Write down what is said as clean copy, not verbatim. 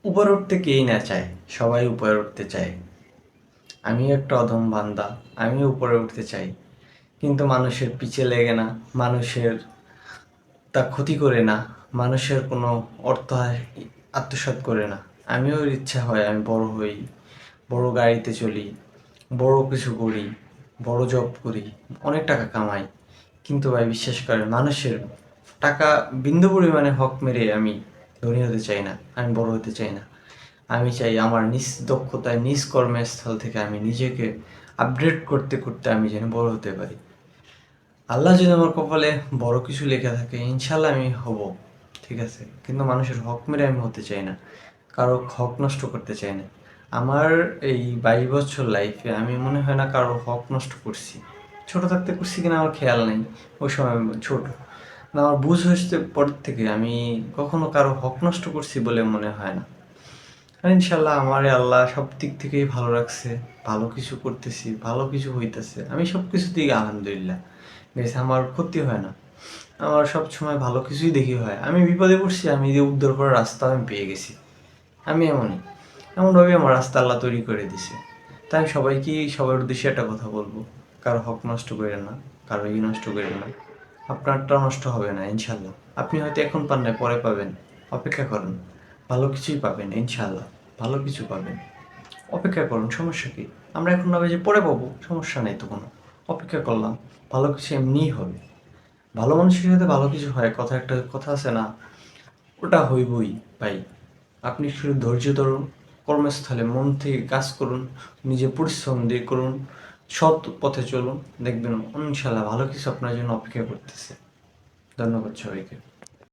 উপরে উঠতে কেই না চায়, সবাই উপরে উঠতে চায়। আমিও একটা অধম বান্দা, আমিও উপরে উঠতে চাই, কিন্তু মানুষের পিছে লেগে না, মানুষের তা ক্ষতি করে না, মানুষের কোনো অর্থ আত্মসাৎ করে না। আমিও ইচ্ছা হয় আমি বড় হই, বড় গাড়িতে চলি, বড় কিছু করি, বড় জব করি, অনেক টাকা কামাই। কিন্তু ভাই বিশ্বাস করেন, মানুষের টাকা বিন্দু পরিমাণে হক মেরে আমি ধনী হতে চাই না, আমি বড় হতে চাই না। আমি চাই আমার নিজ দক্ষতায়, নিজ কর্মস্থল থেকে আমি নিজেকে আপগ্রেড করতে করতে আমি যেন বড় হতে পারি। আল্লাহ যদি আমার কপালে বড় কিছু লেখা থাকে, ইনশাল্লাহ আমি হব, ঠিক আছে। কিন্তু মানুষের হক মেরে আমি হতে চাই না, কারো হক নষ্ট করতে চাই না। আমার এই 22 বছর লাইফে আমি মনে হয় না কারো হক নষ্ট করছি। ছোট থাকতে করছি কিনা আমার খেয়াল নেই, ওই সময় আমি ছোট না, আমার বুঝ হয়েছে পর থেকে আমি কখনো কারো হক নষ্ট করছি বলে মনে হয় না। আর ইনশাল্লাহ আমারে আল্লাহ সব দিক থেকেই ভালো রাখছে, ভালো কিছু করতেছি, ভালো কিছু হইতেছে, আমি সব কিছু দিকে আলহামদুলিল্লাহ। বেশ আমার ক্ষতি হয় না, আমার সব সময় ভালো কিছুই দেখি হয়। আমি বিপদে পড়ছি, আমি যে উদ্ধার করার রাস্তা আমি পেয়ে গেছি। আমি এমনভাবে আমার রাস্তা আল্লাহ তৈরি করে দিছে। তাই আমি সবাইকেই সবার উদ্দেশ্যে একটা কথা বলবো, কারো হক নষ্ট করেন না, কারো নষ্ট করেন না। আপনারটা নষ্ট হবে না ইনশাল্লাহ। আপনি হয়তো এখন পান না, পরে পাবেন, অপেক্ষা করুন, ভালো কিছুই পাবেন ইনশাল্লাহ, ভালো কিছু পাবেন। অপেক্ষা করুন, সমস্যা কি? আমরা এখন না যে পরে পাবো, সমস্যা নেই তো কোনো। অপেক্ষা করলাম, ভালো কিছু এমনিই হবে। ভালো মানুষের সাথে ভালো কিছু হয়, একটা কথা আছে না, ওটা হইবই ভাই। আপনি শুধু ধৈর্য ধরুন, কর্মস্থলে মন থেকে কাজ করুন, নিজে পরিশ্রম দিয়ে করুন, সৎ পথে চলুন, দেখবেন ইনশাল্লাহ ভালো কিছু আপনার জন্য অপেক্ষা করতেছে। ধন্যবাদ সবাইকে।